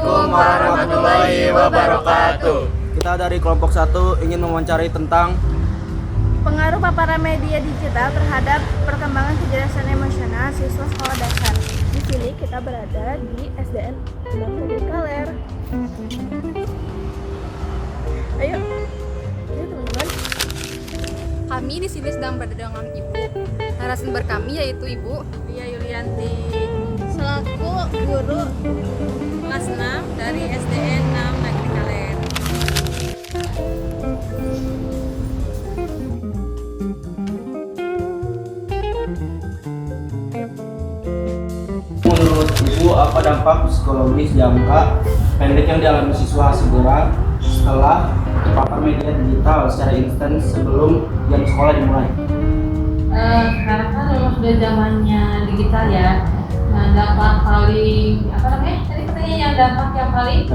Assalamualaikum warahmatullahi wabarakatuh. Kita dari kelompok 1 ingin mewawancarai tentang pengaruh paparan media digital terhadap perkembangan kecerdasan emosional siswa sekolah dasar. Di sini kita berada di SDN Negeri Kaler. Ayo teman-teman. Kami di sini sedang berada dengan Ibu. Narasumber kami yaitu Ibu Lia Yulianti selaku guru kelas 6 dari SDN 6 Negeri Kaler. menurut Ibu apa dampak psikologis jangka pendek yang dialami siswa segera setelah terpapar media digital secara instan sebelum jam sekolah dimulai? Karena kan memang sudah zamannya digital ya. Nah, dampak paling tadi katanya yang dampak yang paling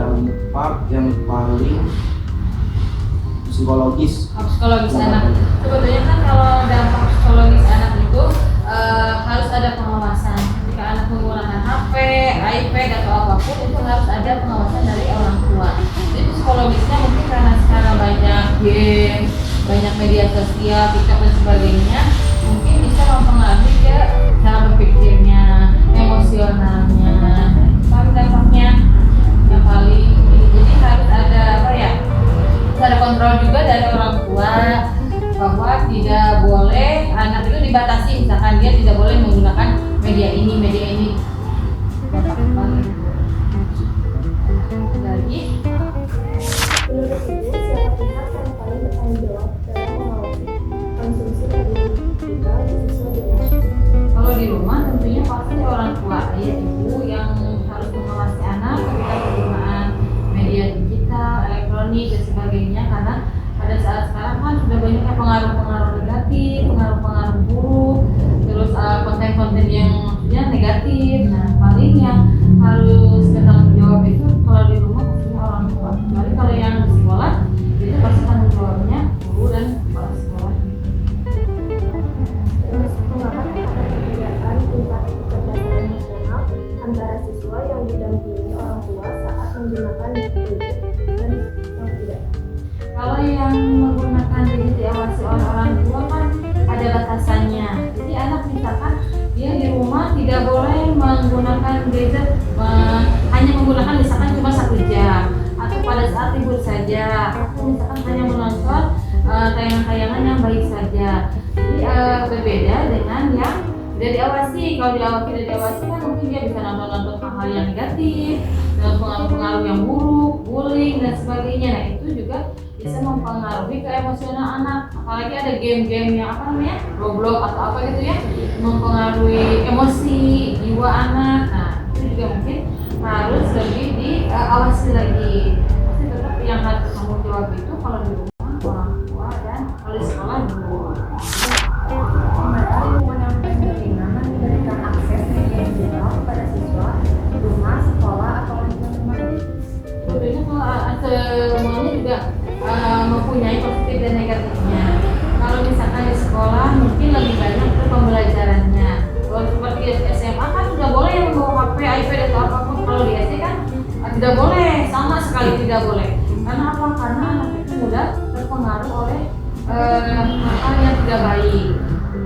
psikologis anak. Sebetulnya kan kalau dampak psikologis anak itu harus ada pengawasan. Jika anak menggunakan HP, iPad atau apapun itu harus ada pengawasan dari orang tua. Jadi psikologisnya mungkin karena sekarang banyak game, banyak media sosial, TikTok dan sebagainya, mungkin bisa mempengaruhi ke cara berpikirnya, emosionalnya. Paling dampaknya yang paling ini, jadi harus ada harus ada kontrol juga dari orang tua bahwa tidak boleh anak itu dibatasi, misalkan dia tidak boleh menggunakan media ini dampak paling lagi. Menurut Ibu, siapa pihak yang paling bertanggung jawab dalam mengawasi konsumsi media digital di siswa di rumah? Kalau di rumah tentunya pasti orang tua, ayah ibu yang harus mengawasi anak ketika penggunaan media digital, elektronik dan sebagainya, karena pada saat sekarang kan sudah banyak pengaruh-pengaruh negatif, pengaruh-pengaruh buruk, terus konten-konten yang maksudnya negatif. Nah, paling yang harus bertanggung jawab itu kalau di rumah pastinya orang tua. Kecuali kalau yang di sekolah itu pasti tanggung jawabnya guru dan kepala sekolah. Terus, mengapa ada perbedaan tingkat kecerdasan emosional antara siswa yang didampingi orang tua saat menggunakan gadget dan yang tidak? Kalau yang menggunakan gadget diawasi oleh orang tua kan ada batasannya. Jadi anak misalkan dia di rumah tidak boleh menggunakan gadget, hanya menggunakan misalkan cuma 1 jam atau pada saat libur saja, atau misalkan hanya menonton tayangan-tayangan yang baik saja. Jadi berbeda dengan yang tidak diawasi. Kalau tidak diawasi kan mungkin dia bisa nonton hal-hal yang negatif, dan pengaruh-pengaruh yang buruk, bullying dan sebagainya. Nah, itu juga bisa mempengaruhi ke emosional anak. Apalagi ada game-game yang Roblox atau apa gitu ya, mempengaruhi emosi jiwa anak. Nah, itu juga mungkin harus lebih diawasi lagi. Pasti tetap yang harus bertanggung jawab itu kalau di rumah orang tua dan kalau di sekolah guru. Pemerataan lingkungan pendidikan memberikan akses media digital kepada siswa di rumah, sekolah, atau lingkungan teman. Sebetulnya kalau semuanya juga mempunyai positif dan negatifnya. Kalau misalkan di sekolah mungkin lebih banyak ke pembelajarannya. Kalau seperti di SMA kan sudah boleh yang membawa HP, iPad atau apapun. Kalau di SD kan tidak boleh, sama sekali tidak boleh. Karena apa? Karena anak itu mudah terpengaruh oleh hal yang tidak baik.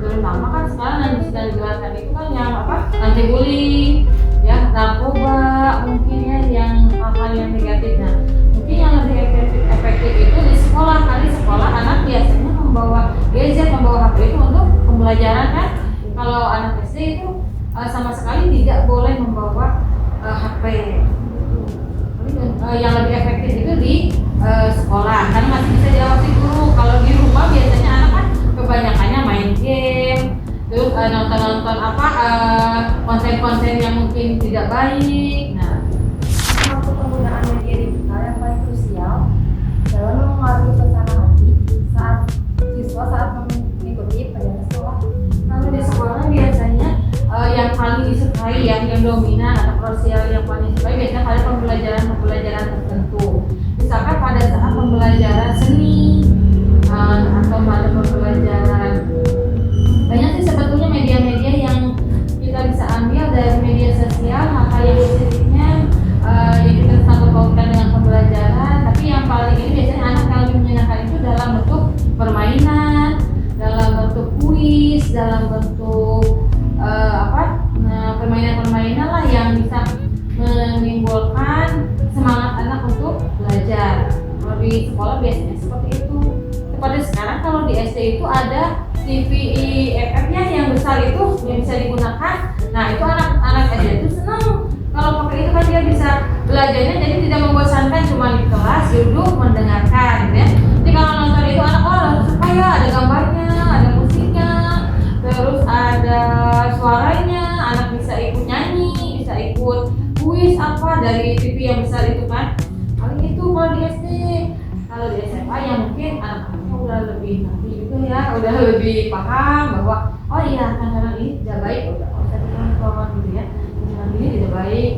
Terutama kan sekarang yang sedang digelarkan itu kan yang anti bullying, ya narkoba, mungkin ya yang hal-hal yang negatif. Nah, mungkin yang lebih efektif itu di sekolah. Kali sekolah anak biasanya membawa gadget, membawa HP itu untuk pembelajaran kan. Kalau anak SD itu sama sekali tidak boleh membawa HP. Yang lebih efektif itu di sekolah karena masih bisa diawasi guru. Kalau di rumah biasanya anak kan kebanyakannya main game, terus nonton konten-konten yang mungkin tidak baik. Nah, Waktu penggunaan media digital yang paling krusial dalam mempengaruhi suasana hati saat mengikuti pelajaran sekolah. kalau di sekolah biasanya yang paling disukai yang dominan atau krusial yang paling disukai biasanya pada pembelajaran tertentu. Misalkan pada saat pembelajaran seni atau pada pembelajaran banyak sih sebetulnya media-media yang kita bisa ambil dari media sosial, maka yang positifnya yang kita dalam bentuk permainan-permainan lah yang bisa menimbulkan semangat anak untuk belajar. Kalau di sekolah biasanya seperti itu. Seperti sekarang kalau di SD itu ada TV EFF-nya yang besar itu yang bisa digunakan. Nah itu anak-anak SD itu senang kalau pakai itu kan dia bisa belajarnya jadi tidak membosankan cuma di kelas duduk mendengarkan gitu ya. Jadi kalau nonton itu anak suka ya, ada gambarnya, ada musiknya, terus ada suaranya, anak bisa ikut nyanyi, bisa ikut kuis apa dari TV yang besar itu kan. Paling itu kalau di SD. Kalau di SMA ya mungkin anak-anaknya udah lebih ngerti gitu ya, udah lebih paham bahwa oh iya kadang-kadang ini tidak baik, udah usah ditonton gitu ya, kadang ini tidak baik.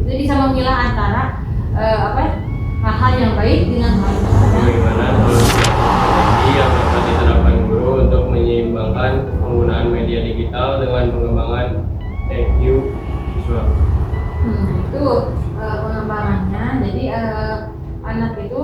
Itu bisa memilah antara hal-hal yang baik dengan hal yang tidak. Bagaimana solusi yang dapat diterapkan guru untuk menyeimbangkan penggunaan media digital dengan pengembangan EQ siswa? Itu pengembangannya. Jadi anak itu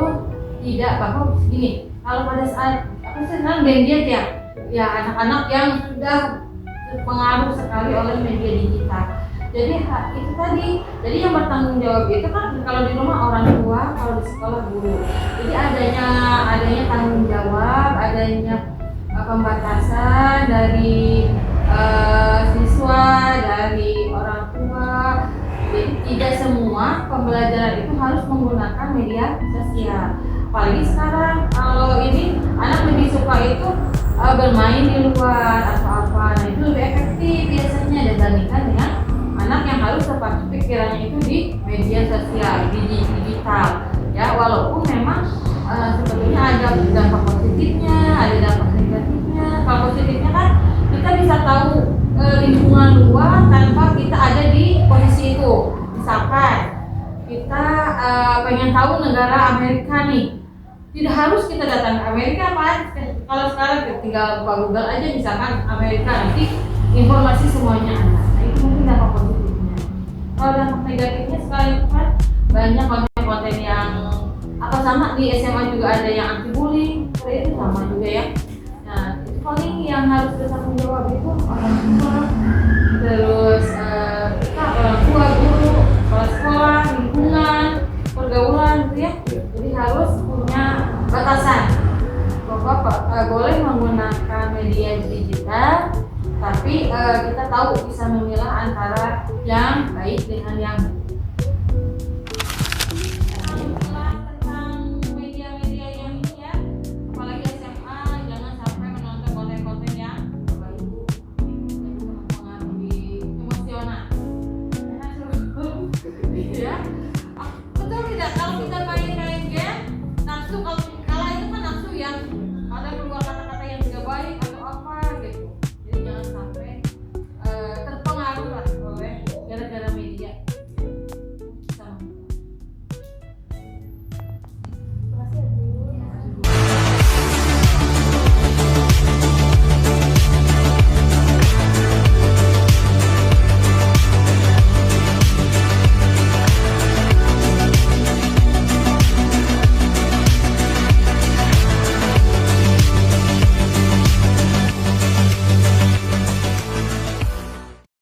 tidak bahwa gini. Kalau pada saat sekarang gadget ya anak-anak yang sudah terpengaruh sekali oleh media digital. Jadi itu tadi. Jadi yang bertanggung jawab itu kan kalau di rumah orang tua, kalau di sekolah guru. Jadi adanya tanggung jawab, adanya pembatasan dari siswa, dari orang tua. Jadi tidak semua pembelajaran itu harus menggunakan media sosial. Apalagi sekarang kalau ini anak lebih suka itu bermain di luar atau apa. Nah itu lebih efektif biasanya dibandingkan dengan anak yang harus terpacu pikirannya itu di media sosial, di digital. Ya walaupun memang sebetulnya ada dampak positifnya, ada dampak negatifnya. Kalau positifnya kan kita bisa tahu lingkungan luar tanpa kita ada di posisi itu. Misalkan kita pengen tahu negara Amerika nih, tidak harus kita datang ke Amerika apa. Kalau sekarang tinggal buka Google aja misalkan Amerika, nanti informasi semuanya ada. Nah itu mungkin dampak positifnya. Kalau dampak negatifnya sekarang itu kan banyak konten-konten yang atau sama di SMA juga ada yang anti bullying, itu sama juga ya. Nah itu paling yang harus bertanggung jawab itu orang tua, terus kita orang tua, guru, kepala sekolah, lingkungan, pergaulan gitu ya. Jadi harus punya batasan bahwa boleh menggunakan media digital, tapi kita tahu bisa memilah antara yang baik dengan yang